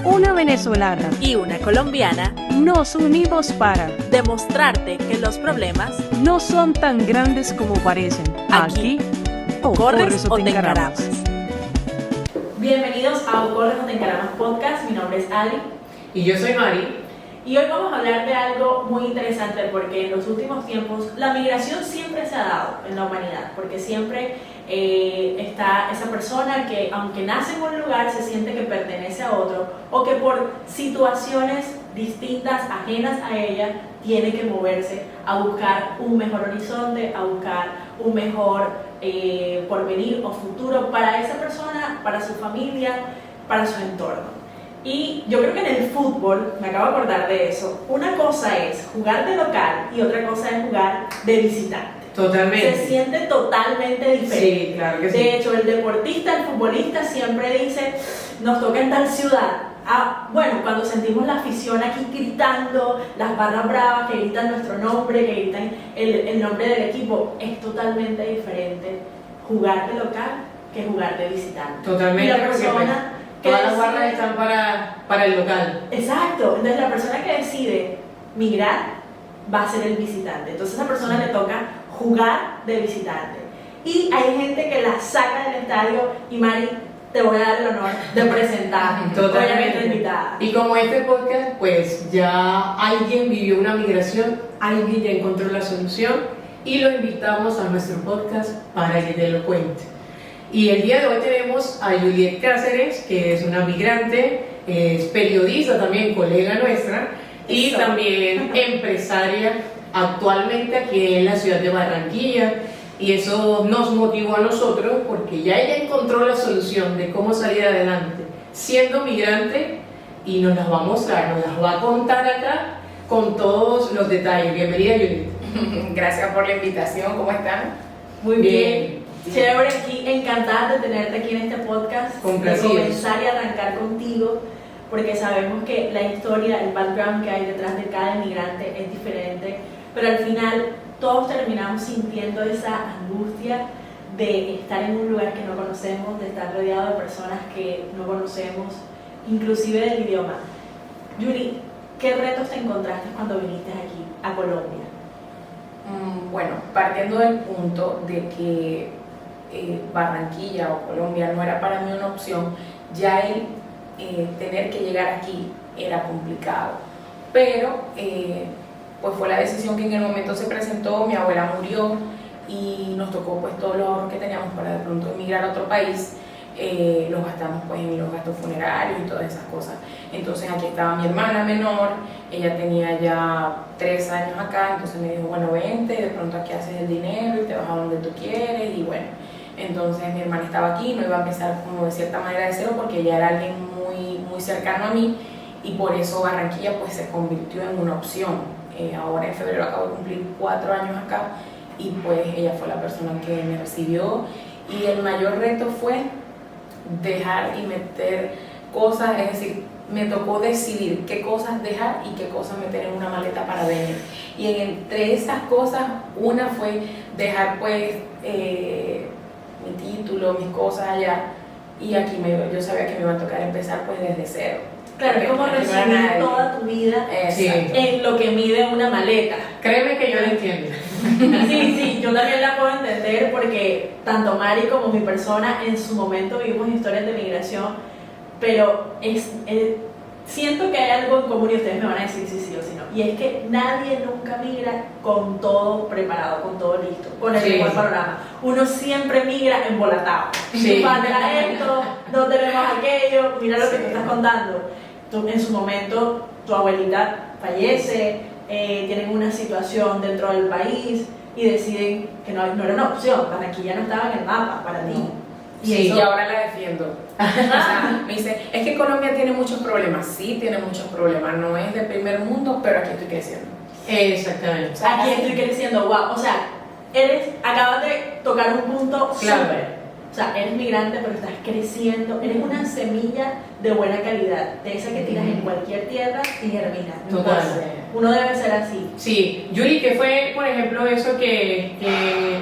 una venezolana y una colombiana nos unimos para demostrarte que los problemas no son tan grandes como parecen. Aquí, o corres o te encaramas. encaramas. Bienvenidos a O Corres o Te Encaramas Podcast. Mi nombre es Adri Y yo soy Mari. y hoy vamos a hablar de algo muy interesante porque en los últimos tiempos la migración siempre se ha dado en la humanidad, porque siempre está esa persona que aunque nace en un lugar se siente que pertenece a otro o que por situaciones distintas, ajenas a ella, tiene que moverse a buscar un mejor horizonte, a buscar un mejor porvenir o futuro para esa persona, para su familia, para su entorno. Y yo creo que en el fútbol, me acabo de acordar de eso, una cosa es jugar de local y otra cosa es jugar de visitante. Totalmente. Se siente totalmente diferente. Sí, claro que sí. De hecho, el deportista, el futbolista siempre dice, nos toca en tal ciudad. Bueno, cuando sentimos la afición aquí gritando, las barras bravas que gritan nuestro nombre, que gritan el nombre del equipo, es totalmente diferente jugar de local que jugar de visitante. Totalmente, Y la porque, persona que todas las decide- barras están para el local. Exacto, entonces la persona que decide migrar va a ser el visitante, entonces a esa persona le toca jugar de visitante. Y hay gente que la saca del estadio y Mari, te voy a dar el honor de presentar obviamente Totalmente. invitada. Y como este podcast, pues ya alguien vivió una migración, alguien ya encontró la solución y lo invitamos a nuestro podcast para que te lo cuente. Y el día de hoy tenemos a Juliet Cáceres, que es una migrante, es periodista también, colega nuestra, y Eso. también empresaria actualmente aquí en la ciudad de Barranquilla. Y eso nos motivó a nosotros porque ya ella encontró la solución de cómo salir adelante siendo migrante y nos las va a mostrar, nos las va a contar acá con todos los detalles. Bienvenida, Juliet. Gracias por la invitación, ¿cómo están? Muy bien. Bien. Chévere aquí, encantada de tenerte aquí en este podcast, de Complacidos. comenzar y arrancar contigo, porque sabemos que la historia, el background que hay detrás de cada inmigrante es diferente, pero al final todos terminamos sintiendo esa angustia de estar en un lugar que no conocemos, de estar rodeado de personas que no conocemos, inclusive del idioma. Yuri, ¿qué retos te encontraste cuando viniste aquí a Colombia? Bueno, partiendo del punto de que Barranquilla o Colombia no era para mí una opción, ya el tener que llegar aquí era complicado, pero pues fue la decisión que en el momento se presentó. Mi abuela murió y nos tocó pues todos los ahorros que teníamos para de pronto emigrar a otro país, los gastamos pues en los gastos funerarios y todas esas cosas. Entonces aquí estaba mi hermana menor, ella tenía ya 3 años acá, entonces me dijo, bueno, vente, de pronto aquí haces el dinero y te vas a donde tú quieres, y bueno, entonces mi hermana estaba aquí, no iba a empezar como de cierta manera de cero porque ella era alguien muy cercano a mí, y por eso Barranquilla pues se convirtió en una opción. Ahora en febrero acabo de cumplir 4 años acá y pues ella fue la persona que me recibió, y el mayor reto fue dejar y meter cosas, es decir, me tocó decidir qué cosas dejar y qué cosas meter en una maleta para venir. Y entre esas cosas, una fue dejar pues mi título, mis cosas allá, y aquí yo sabía que me iba a tocar empezar pues desde cero. Claro, es como Porque no era resumir nadie. toda tu vida Sí. Exacto. en lo que mide una maleta. Créeme que yo la entiendo. Sí, yo también la puedo entender porque tanto Mari como mi persona en su momento vivimos historias de migración, pero siento que hay algo en común y ustedes me van a decir si sí o si no, y es que nadie nunca migra con todo preparado, con todo listo, con el Sí. mejor panorama. Uno siempre migra embolatado. Sí. Falta esto, no tenemos aquello, mira lo que Sí. te estás contando. En su momento tu abuelita fallece, tienen una situación dentro del país y deciden que no era una opción, Barranquilla no estaba en el mapa para ti. Sí, eso- y ahora la defiendo. O sea, me dice, es que Colombia tiene muchos problemas. Sí, tiene muchos problemas. No es de primer mundo, pero aquí estoy creciendo. Exactamente. Aquí estoy creciendo, wow, o sea, acabas de tocar un punto Claro. súper. O sea, eres migrante, pero estás creciendo, eres una semilla de buena calidad, de esa que tiras en cualquier tierra y germina. no Total. importa. Uno debe ser así. Sí, Yuri, ¿qué fue, por ejemplo, eso que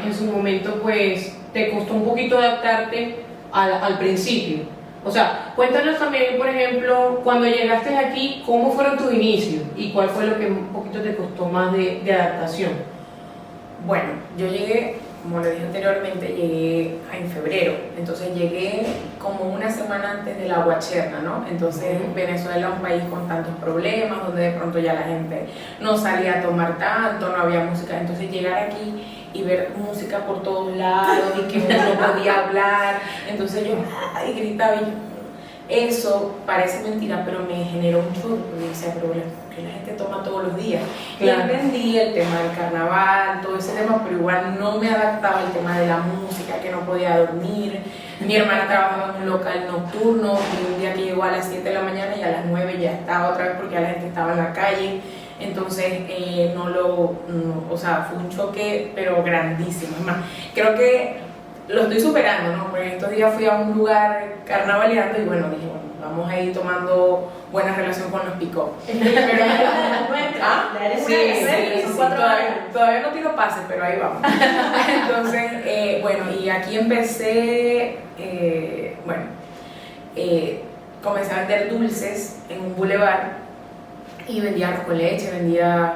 en su momento pues te costó un poquito adaptarte al principio? O sea, cuéntanos también, por ejemplo, cuando llegaste aquí, ¿cómo fueron tus inicios? ¿Y cuál fue lo que un poquito te costó más de adaptación? Bueno, yo llegué, como le dije anteriormente, llegué en febrero, entonces llegué como una semana antes de la guacherna, ¿no? Entonces Venezuela es un país con tantos problemas, donde de pronto ya la gente no salía a tomar tanto, no había música, entonces llegar aquí y ver música por todos lados y que uno no podía hablar, entonces yo ay, gritaba y yo, eso parece mentira, pero me generó un shock, porque decía, pero bueno, que la gente toma todos los días. Claro. Y entendí el tema del carnaval, todo ese tema, pero igual no me adaptaba al tema de la música, que no podía dormir. Mi hermana trabajaba en un local nocturno y un día que llegó a las 7 de la mañana y a las 9 ya estaba otra vez porque ya la gente estaba en la calle. Entonces, o sea, fue un choque, pero grandísimo. Es más, creo que lo estoy superando, ¿no? Porque estos días fui a un lugar carnavaleando y bueno, dije, bueno, vamos a ir tomando buena relación con los pick-up. ¿Ah? Sí, Son 4 años. todavía no tiro pases, pero ahí vamos. Entonces, bueno, y aquí empecé, comencé a vender dulces en un bulevar y vendía arroz con leche, vendía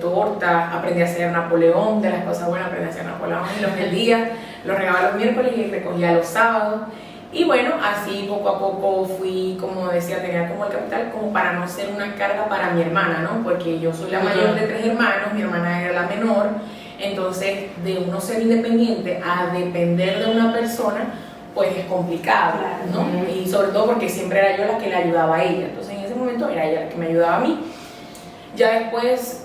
tortas, aprendí a hacer Napoleón, de las cosas buenas aprendí a hacer Napoleón y los vendía, los regaba los miércoles y recogía los sábados. Y bueno, así poco a poco fui, como decía, tenía como el capital como para no ser una carga para mi hermana, ¿no? Porque yo soy la mayor de 3 hermanos, mi hermana era la menor, entonces de uno ser independiente a depender de una persona, pues es complicado, ¿no? Y sobre todo porque siempre era yo la que le ayudaba a ella, entonces en ese momento era ella la que me ayudaba a mí. Ya después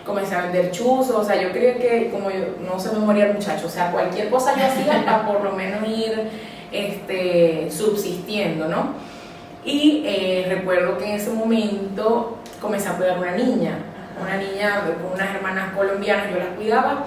comencé a vender chuzos, o sea, yo creía que como yo no se me moría el muchacho, o sea, cualquier cosa yo hacía para por lo menos ir subsistiendo, ¿no? Y recuerdo que en ese momento comencé a cuidar una niña con unas hermanas colombianas, yo las cuidaba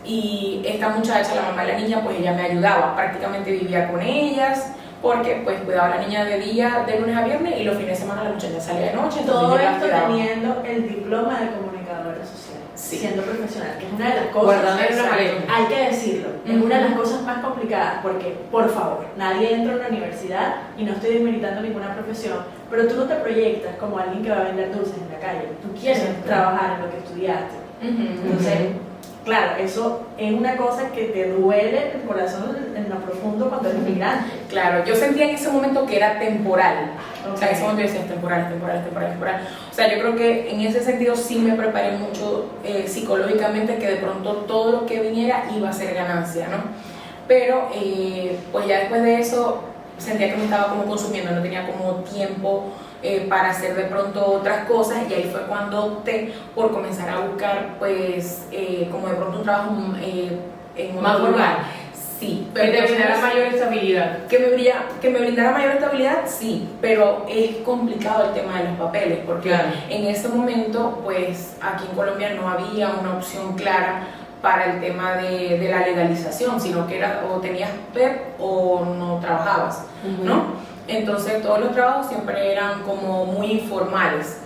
y esta muchacha, la mamá de la niña, pues ella me ayudaba, prácticamente vivía con ellas, porque pues cuidaba a la niña de día, de lunes a viernes, y los fines de semana la muchacha salía de noche. Todo yo la esto cuidaba. teniendo el diploma de comunicadora social, Sí. siendo profesional, que es una de las cosas, Guardando el exacto, secreto. hay que decirlo, es una de las cosas más complicadas, porque, por favor, nadie entra a una universidad, y no estoy desmeritando ninguna profesión, pero tú no te proyectas como alguien que va a vender dulces en la calle, tú quieres Exacto. trabajar en lo que estudiaste. Entonces, claro, eso es una cosa que te duele el corazón en lo profundo cuando eres migrante. Claro, yo sentía en ese momento que era temporal. O sea, en ese Ok. momento yo decía, es temporal. O sea, yo creo que en ese sentido sí me preparé mucho psicológicamente, que de pronto todo lo que viniera iba a ser ganancia, ¿no? Pero pues ya después de eso sentía que me estaba como consumiendo, no tenía como tiempo para hacer de pronto otras cosas, y ahí fue cuando opté por comenzar a buscar pues como de pronto un trabajo en Más otro formal. lugar. Sí, Que te entonces, brindara mayor estabilidad. que me brindara mayor estabilidad, sí, pero es complicado el tema de los papeles, porque Claro. en ese momento, pues aquí en Colombia no había una opción clara para el tema de la legalización, sino que era o tenías PEP o no trabajabas, ¿no? Entonces todos los trabajos siempre eran como muy informales.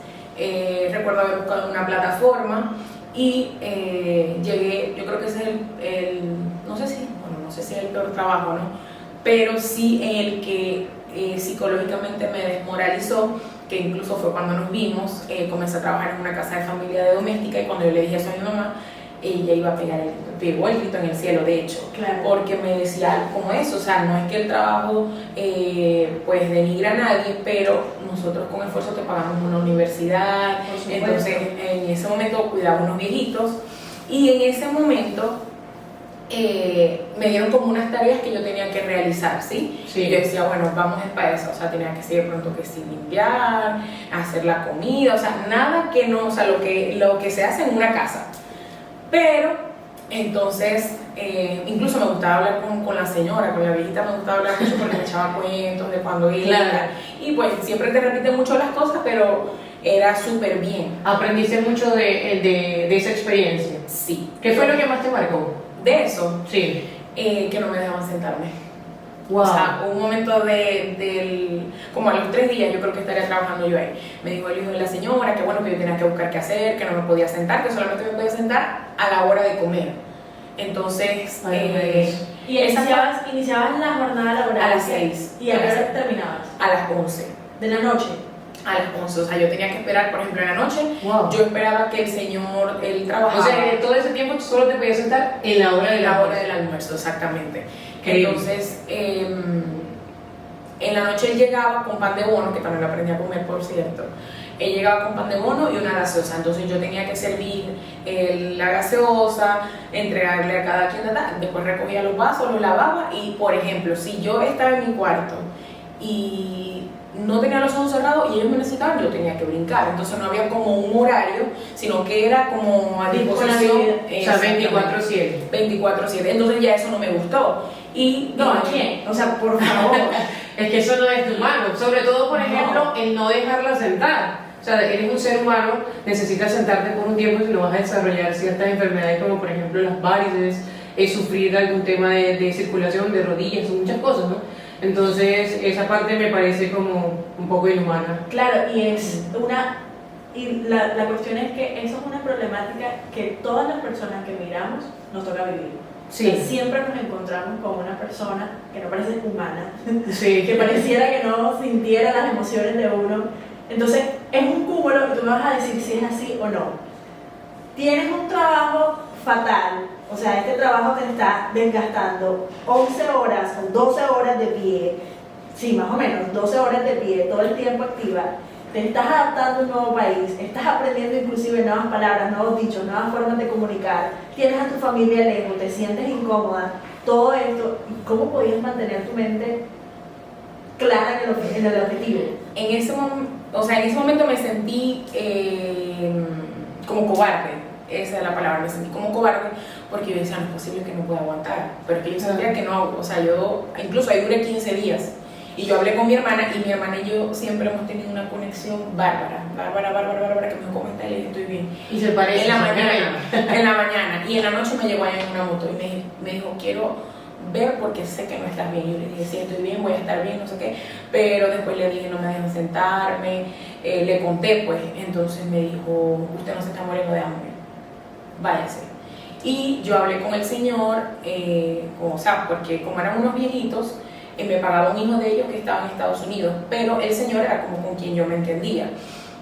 Recuerdo haber buscado una plataforma y llegué, yo creo que ese es no sé si es el peor trabajo, ¿no? Pero sí el que psicológicamente me desmoralizó, que incluso fue cuando nos vimos, comencé a trabajar en una casa de familia de doméstica, y cuando yo le dije eso a mi mamá, ella iba a pegó el grito en el cielo, de hecho, Claro. porque me decía algo como eso, o sea, no es que el trabajo pues denigra a nadie, pero nosotros con esfuerzo te pagamos una universidad, Por supuesto. entonces en ese momento cuidaba unos viejitos, y en ese momento me dieron como unas tareas que yo tenía que realizar, ¿sí? Sí. Y yo decía, bueno, vamos para eso, o sea, tenía que ser de pronto que sí limpiar, hacer la comida, o sea, nada que no, o sea, lo que se hace en una casa. Pero, entonces, incluso me gustaba hablar con la señora, con la viejita me gustaba hablar mucho porque me echaba cuentos de cuando iba, Claro. y pues siempre te repiten mucho las cosas, pero era súper bien. Aprendiste mucho de esa experiencia. Sí. ¿Qué fue lo que más te marcó? De eso, Sí. que no me dejaban sentarme. Wow. O sea, hubo un momento como a los 3 días yo creo que estaría trabajando yo ahí. Me dijo el hijo de la señora que bueno, que yo tenía que buscar qué hacer, que no me podía sentar, que solamente me podía sentar a la hora de comer. Entonces, Ay, Y esa iniciabas la jornada laboral a las 6. ¿Y a qué hora terminabas? A las 11. De la noche. A las 11, o sea, yo tenía que esperar, por ejemplo, en la noche, Wow. yo esperaba que el señor, él O trabajaba sea, que todo ese tiempo tú solo te podías sentar en la hora de en la la hora hora. del almuerzo, exactamente. Qué Entonces, en la noche él llegaba con pan de bono, que también lo aprendí a comer, por cierto. Él llegaba con pan de bono y una gaseosa, entonces yo tenía que servir la gaseosa, entregarle a cada quien, después recogía los vasos, los lavaba y, por ejemplo, si yo estaba en mi cuarto y no tenía los ojos cerrados y ellos me necesitaban, yo tenía que brincar, entonces no había como un horario, sino que era como a disposición. O sea, 24/7. 24/7, entonces ya eso no me gustó. Y No, ¿a quién? O sea, por favor. Es que eso no es de humano, sobre todo, por ejemplo, el no dejarla sentar. O sea, eres un ser humano, necesitas sentarte por un tiempo si no vas a desarrollar ciertas enfermedades como por ejemplo las varices, sufrir algún tema de circulación, de rodillas, muchas cosas, ¿no? Entonces, esa parte me parece como un poco inhumana. Claro, y es una. Y la cuestión es que eso es una problemática que todas las personas que miramos nos toca vivir. Sí. O sea, siempre nos encontramos con una persona que no parece humana, Sí. que pareciera que no sintiera las emociones de uno. Entonces, es un cúmulo y tú me vas a decir si es así o no. Tienes un trabajo fatal, o sea, este trabajo te está desgastando 11 horas o 12 horas de pie, sí, más o menos, 12 horas de pie, todo el tiempo activa. Te estás adaptando a un nuevo país, estás aprendiendo inclusive nuevas palabras, nuevos dichos, nuevas formas de comunicar, tienes a tu familia lejos, te sientes incómoda, todo esto, ¿cómo podías mantener tu mente clara en el objetivo? En ese momento me sentí como cobarde, esa es la palabra, me sentí como cobarde porque yo decía, no es posible que no pueda aguantar, pero es que yo sentía que no, o sea, yo incluso ahí duré 15 días. Y yo hablé con mi hermana y mi hermana y yo siempre hemos tenido una conexión bárbara, que me dijo, ¿cómo está? Y le dije, estoy bien. Y se parece. En la mañana. Y en la noche me llegó allá en una moto y me dijo, quiero ver porque sé que no estás bien. Yo le dije, sí, estoy bien, voy a estar bien, no sé qué. Pero después le dije, no me dejan sentarme. Le conté, pues. Entonces me dijo, usted no se está muriendo de hambre, váyase. Y yo hablé con el señor, o sea, porque como eran unos viejitos, me pagaba un hijo de ellos que estaba en Estados Unidos, pero el señor era como con quien yo me entendía.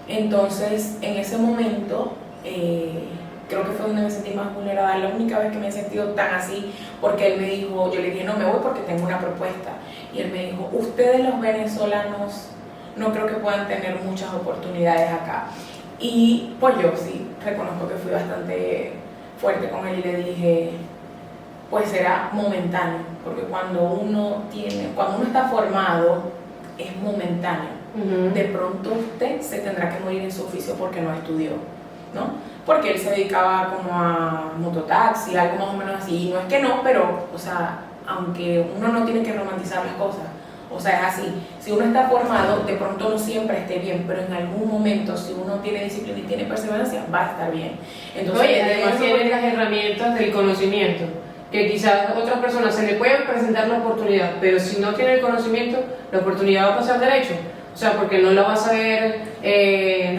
Entonces, en ese momento, creo que fue donde me sentí más vulnerable, la única vez que me he sentido tan así, porque él me dijo, yo le dije, no me voy porque tengo una propuesta. Y él me dijo, ustedes los venezolanos no creo que puedan tener muchas oportunidades acá. Y pues yo sí, reconozco que fui bastante fuerte con él y le dije, pues será momentáneo, porque cuando uno está formado es momentáneo. De pronto usted se tendrá que morir en su oficio porque no estudió, ¿no? Porque él se dedicaba como a mototaxi, algo más o menos así, y no es que no, pero, o sea, aunque uno no tiene que romantizar las cosas, o sea, es así, si uno está formado, de pronto no siempre esté bien, pero en algún momento, si uno tiene disciplina y tiene perseverancia, va a estar bien. Entonces, oye, además tienen las herramientas del conocimiento, que quizás a otras personas se le puede presentar la oportunidad, pero si no tiene el conocimiento, la oportunidad va a pasar derecho. O sea, porque no la va a saber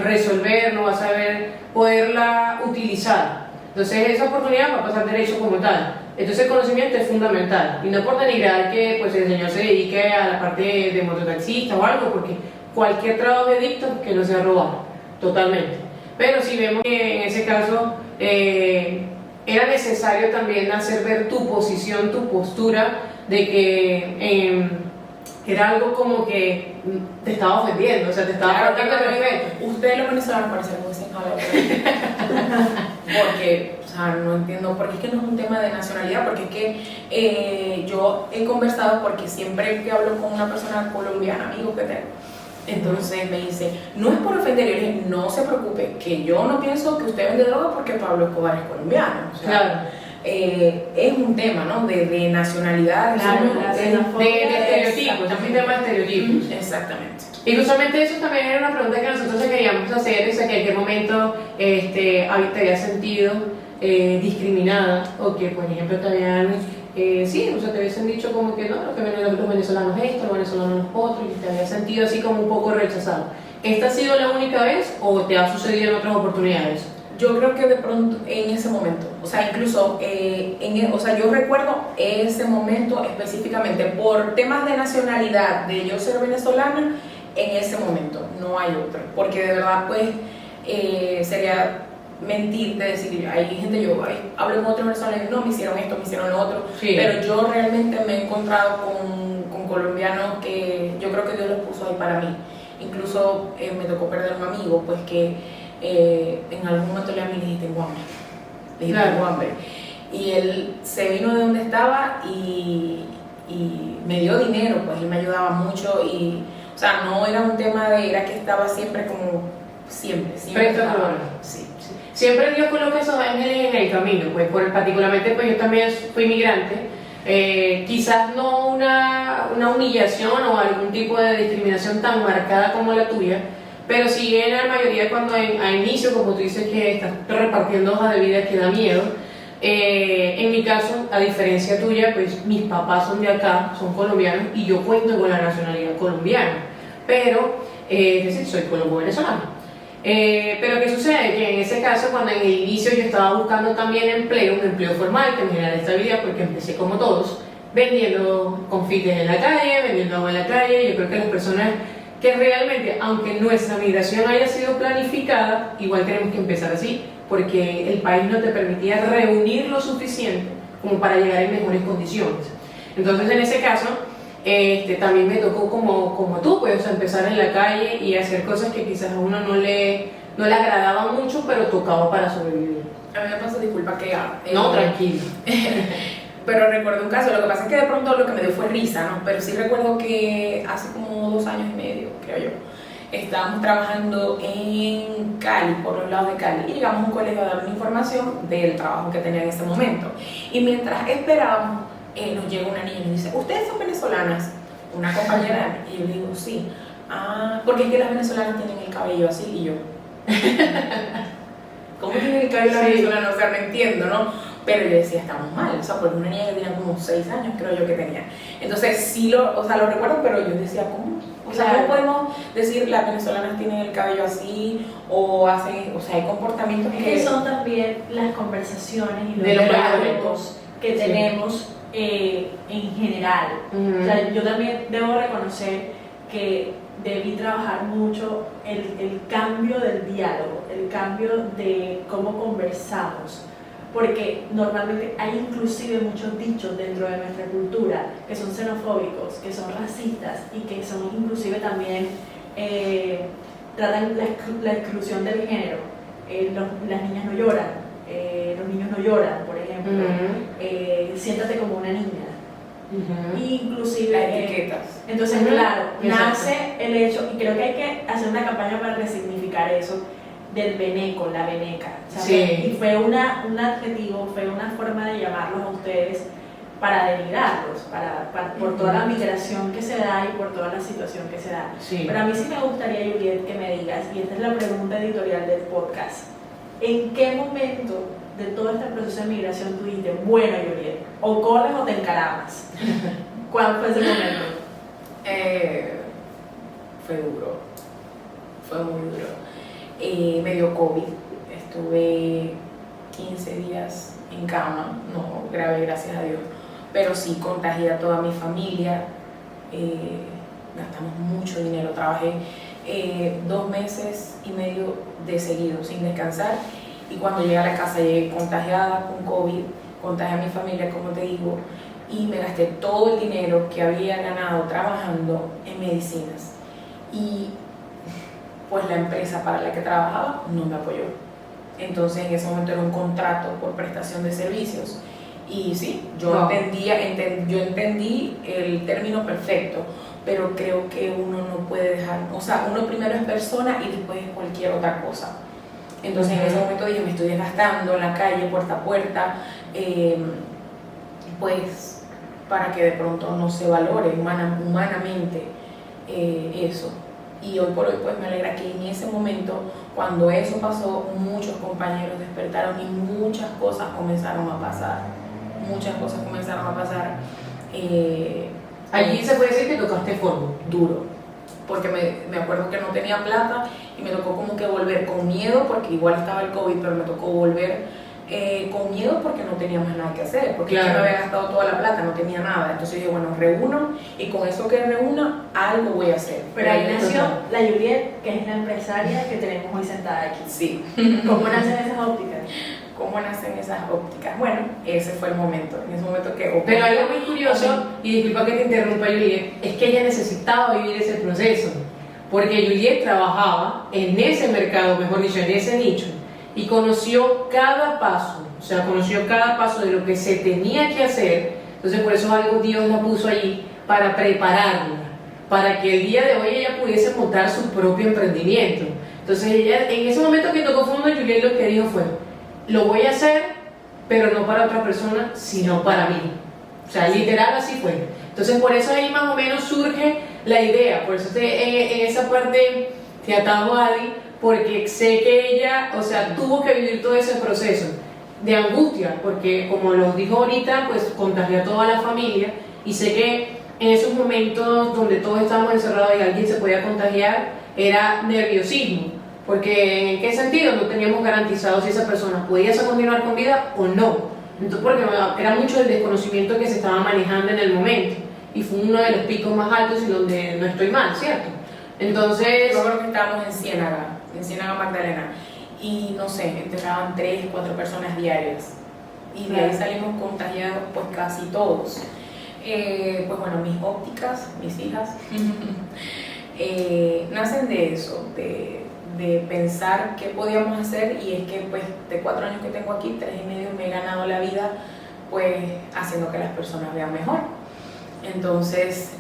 resolver, no va a saber poderla utilizar. Entonces esa oportunidad va a pasar derecho como tal. Entonces el conocimiento es fundamental. Y no por denigrar que pues, el señor se dedique a la parte de mototaxista o algo, porque cualquier trabajo es dicto que no sea robado, totalmente. Pero si vemos que en ese caso era necesario también hacer ver tu posición, tu postura, de que era algo como que te estaba ofendiendo, o sea, te estaba faltando el respeto. Ustedes los venezolanos parecen muy hablar porque, o sea, no entiendo, porque es que no es un tema de nacionalidad, porque es que yo he conversado, porque siempre que hablo con una persona colombiana, amigo que tengo, entonces me dice, no es por ofender, yo le dije, no se preocupe, que yo no pienso que usted vende droga porque Pablo Escobar es colombiano, o sea, claro. Es un tema, ¿no? De nacionalidad, Claro, de estereotipos, es un tema de estereotipos. Exactamente. Y justamente eso también era una pregunta que nosotros queríamos hacer, o sea, que en qué momento te habías sentido discriminada, o que, por ejemplo, te habían, sí, o sea, te hubiesen dicho como que no, los venezolanos esto, los venezolanos los otros, y te habías sentido así como un poco rechazado. ¿Esta ha sido la única vez o te ha sucedido en otras oportunidades? Yo creo que de pronto en ese momento, o O sea, incluso, o sea, yo recuerdo ese momento específicamente por temas de nacionalidad, de yo ser venezolana, en ese momento, no hay otro. Porque de verdad, pues, sería mentir de decir, hay gente, yo hablo con otros venezolanos, no, me hicieron esto, me hicieron lo otro, Sí. pero yo realmente me he encontrado con colombianos que yo creo que Dios los puso ahí para mí. Incluso me tocó perder un amigo, pues que en algún momento le dije, tengo hambre. Le dije, Claro. tengo hambre. Y él se vino de donde estaba y me dio dinero, pues él me ayudaba mucho y, o sea, no era un tema de, era que estaba siempre como, siempre Presta estaba. todo. Sí. Siempre Dios coloca esos ángeles en el camino, pues particularmente pues yo también fui migrante, quizás no una humillación o algún tipo de discriminación tan marcada como la tuya, pero sí en la mayoría cuando a inicio, como tú dices que estás repartiendo hojas de vida que da miedo, en mi caso, a diferencia tuya, pues mis papás son de acá, son colombianos y yo cuento con la nacionalidad colombiana, pero, es decir, soy colombo-venezolano. Pero ¿qué sucede? Que en ese caso, cuando en el inicio yo estaba buscando también empleo, un empleo formal que me generara estabilidad, porque empecé como todos, vendiendo confites en la calle, vendiendo agua en la calle. Yo creo que las personas que realmente, aunque nuestra migración haya sido planificada, igual tenemos que empezar así, porque el país no te permitía reunir lo suficiente como para llegar en mejores condiciones. Entonces, en ese caso, también me tocó como tú, pues, o sea, empezar en la calle y hacer cosas que quizás a uno no le agradaban mucho, pero tocaba para sobrevivir. A mí me pasó, disculpa que... No, tranquilo. Pero recuerdo un caso, lo que pasa es que de pronto lo que me dio fue risa, ¿no? Pero sí recuerdo que hace como 2 años y medio, creo yo, estábamos trabajando en Cali, por los lados de Cali, y llegamos a un colegio a dar una información del trabajo que tenía en ese momento. Y mientras esperábamos, nos llega una niña y nos dice, ¿ustedes son venezolanas? Una compañera, y yo le digo, sí. Ah, porque es que las venezolanas tienen el cabello así, y yo, ¿cómo tienen el cabello las Sí. venezolanas? O sea, no entiendo, ¿no? Pero yo decía, estamos mal, o sea, porque una niña que tenía como 6 años, creo yo que tenía. Entonces, sí lo recuerdo, pero yo decía, ¿cómo? O sea, Claro. ¿cómo podemos decir las venezolanas tienen el cabello así o hacen, o sea, hay comportamientos Es que son también las conversaciones y los De los diálogos que Sí. tenemos en general. Ujú. O sea, yo también debo reconocer que debí trabajar mucho el cambio del diálogo, el cambio de cómo conversamos, porque normalmente hay inclusive muchos dichos dentro de nuestra cultura que son xenofóbicos, que son racistas y que son inclusive también tratan la exclusión del género. Las niñas no lloran, los niños no lloran, por ejemplo. Ujú. Siéntate como una niña. Ujú. Inclusive las etiquetas. entonces, Ujú. claro, Exacto. nace el hecho, y creo que hay que hacer una campaña para resignificar eso, del veneco, la veneca. ¿sabes? Sí. Y fue un adjetivo, fue una forma de llamarlos a ustedes para denigrarlos, por toda la migración que se da y por toda la situación que se da. Sí. Pero a mí sí me gustaría, Juliet, que me digas, y esta es la pregunta editorial del podcast, ¿en qué momento de todo este proceso de migración tú dijiste, bueno, Juliet, o corres o te encaramas? ¿Cuál fue ese momento? Fue duro, fue muy duro. Me dio COVID, estuve 15 días en cama, no grave, gracias a Dios, pero sí contagié a toda mi familia, gastamos mucho dinero, trabajé 2 meses y medio de seguido, sin descansar, y cuando llegué a la casa llegué contagiada con COVID, contagié a mi familia, como te digo, y me gasté todo el dinero que había ganado trabajando en medicinas. Y pues la empresa para la que trabajaba no me apoyó. Entonces en ese momento era un contrato por prestación de servicios. Y sí, yo Wow. entendí el término perfecto, pero creo que uno no puede dejar, o sea, uno primero es persona y después es cualquier otra cosa. Entonces en ese momento dije, me estoy desgastando en la calle, puerta a puerta, pues para que de pronto no se valore humanamente eso. Y hoy por hoy pues me alegra que en ese momento, cuando eso pasó, muchos compañeros despertaron y muchas cosas comenzaron a pasar. Muchas cosas comenzaron a pasar. Allí se puede decir que tocaste fondo. Duro. Porque me acuerdo que no tenía plata y me tocó como que volver con miedo, porque igual estaba el COVID, pero me tocó volver con miedo porque no tenía más nada que hacer, porque Claro. yo me había gastado toda la plata, no tenía nada. Entonces dije, bueno, reúno y con eso que reúna, algo voy a hacer. Pero ahí nació la Juliet, que es la empresaria que tenemos hoy sentada aquí. Sí. ¿Cómo nacen esas ópticas? ¿Cómo nacen esas ópticas? Bueno, ese fue el momento, en ese momento que... Pero algo muy curioso, y disculpa que te interrumpa, Juliet, es que ella necesitaba vivir ese proceso, porque Juliet trabajaba en ese mercado, mejor dicho, en ese nicho, y conoció cada paso, o sea, conoció cada paso de lo que se tenía que hacer. Entonces por eso algo Dios la puso allí para prepararla, para que el día de hoy ella pudiese montar su propio emprendimiento. Entonces ella, en ese momento que tocó fondo, Juliet lo que dijo fue, lo voy a hacer, pero no para otra persona, sino para mí. O sea, literal así fue. Entonces por eso ahí más o menos surge la idea, por eso en esa parte te atamos a Adi, porque sé que ella, o sea, tuvo que vivir todo ese proceso de angustia, porque como lo dijo ahorita, pues contagió a toda la familia, y sé que en esos momentos donde todos estábamos encerrados y alguien se podía contagiar, era nerviosismo, porque ¿en qué sentido? No teníamos garantizado si esa persona podía continuar con vida o no. Entonces, porque era mucho el desconocimiento que se estaba manejando en el momento, y fue uno de los picos más altos y donde no estoy mal, ¿cierto? Entonces... Yo creo que estábamos en Ciénaga Magdalena, y no sé, enterraban 3, 4 personas diarias, y de ahí salimos contagiados pues casi todos. Pues bueno, mis ópticas, mis hijas, nacen de eso, de pensar qué podíamos hacer, y es que pues de 4 años que tengo aquí, 3 y medio me he ganado la vida pues haciendo que las personas vean mejor. Entonces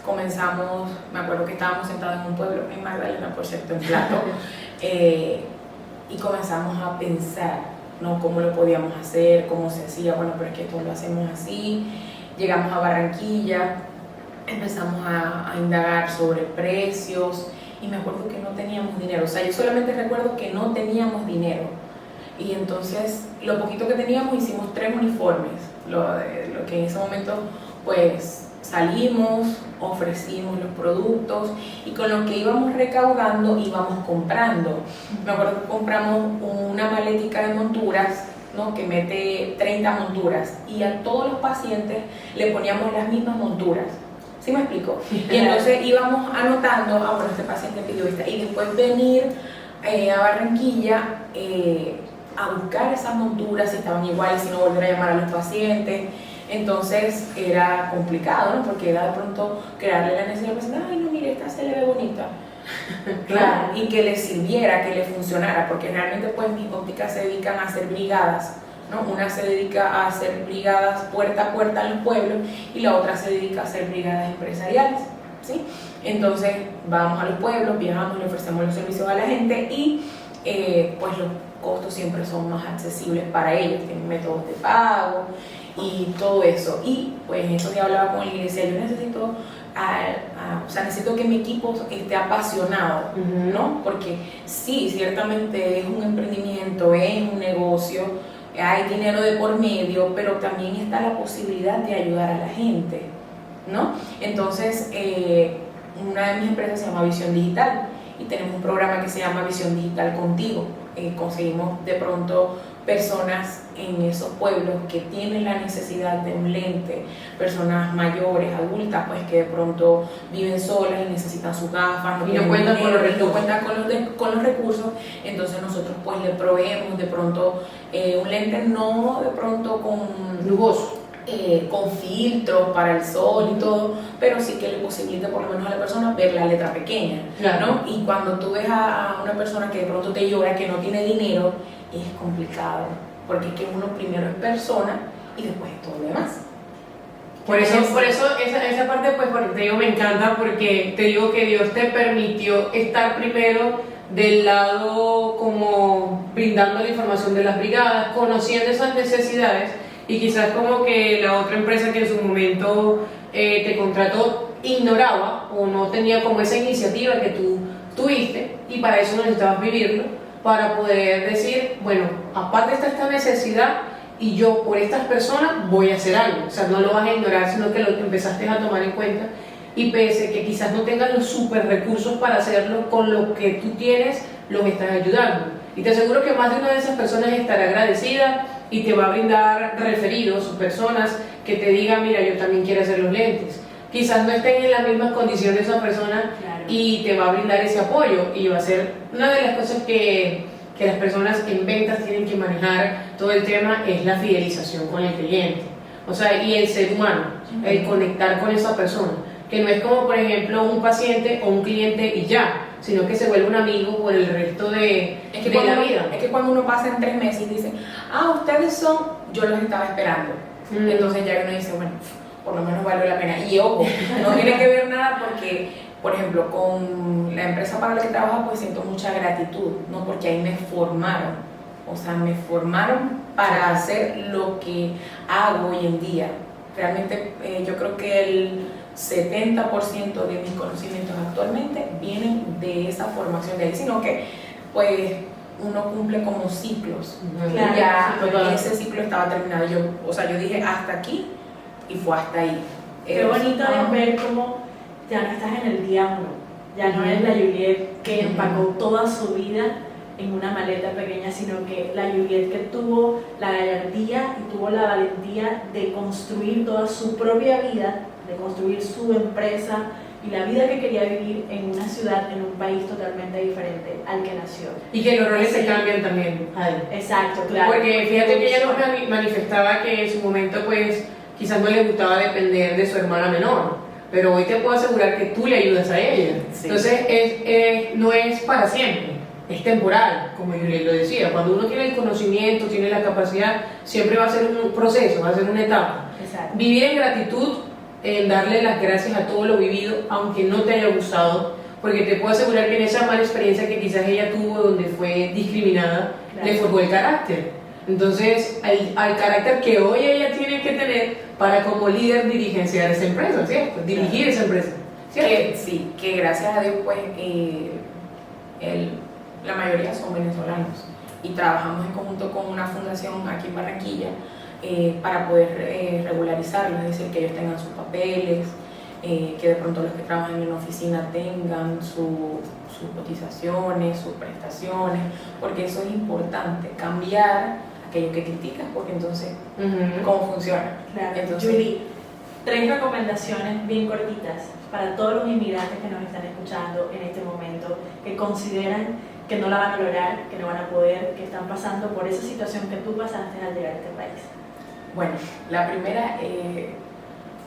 comenzamos, me acuerdo que estábamos sentados en un pueblo en Magdalena, por cierto, en Plato, y comenzamos a pensar, ¿no?, cómo lo podíamos hacer, cómo se hacía. Bueno, pero es que esto lo hacemos así. Llegamos a Barranquilla, empezamos a indagar sobre precios, y me acuerdo que no teníamos dinero. O sea, yo solamente recuerdo que no teníamos dinero, y entonces lo poquito que teníamos hicimos 3 uniformes, lo que en ese momento pues salimos, ofrecimos los productos, y con lo que íbamos recaudando íbamos comprando. Me acuerdo que compramos una malética de monturas, ¿no?, que mete 30 monturas, y a todos los pacientes le poníamos las mismas monturas. ¿Sí me explico? Y entonces íbamos anotando, bueno, este paciente pidió esta, y después venir a Barranquilla a buscar esas monturas, si estaban iguales, si no volver a llamar a los pacientes. Entonces era complicado, ¿no?, porque era de pronto crearle la necesidad al paciente, ay, no, mire, esta se le ve bonita. Claro, y que le sirviera, que le funcionara, porque realmente pues mis ópticas se dedican a hacer brigadas, ¿no? Una se dedica a hacer brigadas puerta a puerta en los pueblos, y la otra se dedica a hacer brigadas empresariales, ¿sí? Entonces vamos a los pueblos, viajamos, le ofrecemos los servicios a la gente, y pues los costos siempre son más accesibles para ellos, tienen métodos de pago y todo eso. Y pues en eso ya hablaba con la iglesia, yo necesito o sea, necesito que mi equipo esté apasionado, ¿no? Porque sí, ciertamente es un emprendimiento, es un negocio, hay dinero de por medio, pero también está la posibilidad de ayudar a la gente, ¿no? Entonces, una de mis empresas se llama Visión Digital, y tenemos un programa que se llama Visión Digital Contigo. Conseguimos de pronto personas en esos pueblos que tienen la necesidad de un lente, personas mayores, adultas, pues que de pronto viven solas y necesitan sus gafas, y no cuentan con los recursos. no cuentan con los recursos. Entonces nosotros pues le proveemos de pronto un lente, no de pronto con lujoso, con filtros para el sol y todo, pero sí que le posibilita por lo menos a la persona ver la letra pequeña, claro, ¿no? Y cuando tú ves a una persona que de pronto te llora, que no tiene dinero, es complicado, porque es que uno primero es persona y después es todo lo demás. Por eso esa parte, pues, te digo, me encanta, porque te digo que Dios te permitió estar primero del lado como brindando la información de las brigadas, conociendo esas necesidades, y quizás como que la otra empresa que en su momento te contrató ignoraba o no tenía como esa iniciativa que tú tuviste, y para eso necesitabas vivirlo, para poder decir, bueno, aparte está esta necesidad y yo por estas personas voy a hacer algo. O sea, no lo vas a ignorar, sino que lo empezaste a tomar en cuenta, y pese que quizás no tengas los super recursos para hacerlo, con lo que tú tienes los estás ayudando. Y te aseguro que más de una de esas personas estará agradecida y te va a brindar referidos o personas que te digan, mira, yo también quiero hacer los lentes. Quizás no estén en las mismas condiciones esa persona Claro. y te va a brindar ese apoyo. Y va a ser una de las cosas que las personas en ventas tienen que manejar todo el tema, es la fidelización con el cliente. O sea, y el ser humano, el conectar con esa persona. Que no es como, por ejemplo, un paciente o un cliente y ya, sino que se vuelve un amigo por el resto de la vida. Es que cuando uno pasa en 3 meses y dice, ustedes son, yo los estaba esperando. Entonces ya uno dice, bueno, por lo menos valió la pena. Y ojo, no tiene que ver nada porque, por ejemplo, con la empresa para la que trabajo, pues siento mucha gratitud, ¿no? Porque ahí me formaron. O sea, me formaron para hacer lo que hago hoy en día. Realmente yo creo que el 70% de mis conocimientos actualmente vienen de esa formación de ahí, sino que pues uno cumple como ciclos. Claro, Ya sí, total. ese ciclo estaba terminado. Yo dije hasta aquí y fue hasta ahí. Qué bonito es ver cómo ya no estás en el día uno, ya no eres la Juliet que empacó toda su vida en una maleta pequeña, sino que la Juliet que tuvo la gallardía y tuvo la valentía de construir toda su propia vida, de construir su empresa y la vida que quería vivir en una ciudad, en un país totalmente diferente al que nació. Y que los roles se Sí. cambian también. Ay. Exacto, claro. Porque fíjate que ella nos manifestaba que en su momento pues quizás no le gustaba depender de su hermana menor, pero hoy te puedo asegurar que tú le ayudas a ella. Sí. Entonces no es para siempre, es temporal, como yo le lo decía. Cuando uno tiene el conocimiento, tiene la capacidad, siempre va a ser un proceso, va a ser una etapa. Exacto. Vivir en gratitud, en darle las gracias a todo lo vivido, aunque no te haya gustado, porque te puedo asegurar que en esa mala experiencia que quizás ella tuvo, donde fue discriminada, Claro. le forjó el carácter. Entonces, al carácter que hoy ella tiene que tener para como líder dirigenciar esa empresa, ¿cierto? Dirigir esa empresa, ¿cierto? Que gracias a Dios pues la mayoría son venezolanos y trabajamos en conjunto con una fundación aquí en Barranquilla para poder regularizarlos, es decir, que ellos tengan sus papeles, que de pronto los que trabajan en la oficina tengan sus cotizaciones, sus prestaciones, porque eso es importante, cambiar aquello que criticas, porque entonces, ¿cómo funciona? Claro. Entonces, Julie, 3 recomendaciones bien cortitas para todos los inmigrantes que nos están escuchando en este momento, que consideran que no la van a lograr, que no van a poder, que están pasando por esa situación que tú pasaste al llegar a este país. bueno, la primera,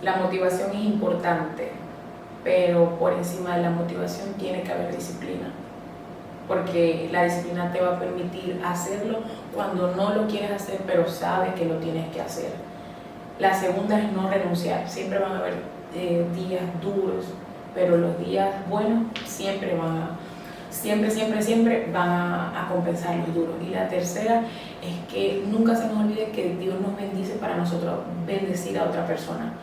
la motivación es importante, pero por encima de la motivación tiene que haber disciplina, porque la disciplina te va a permitir hacerlo cuando no lo quieres hacer, pero sabes que lo tienes que hacer. La segunda es no renunciar. Siempre van a haber días duros, pero los días buenos siempre van a compensar los duros. Y la tercera es que nunca se nos olvide que Dios nos bendice para nosotros bendecir a otra persona.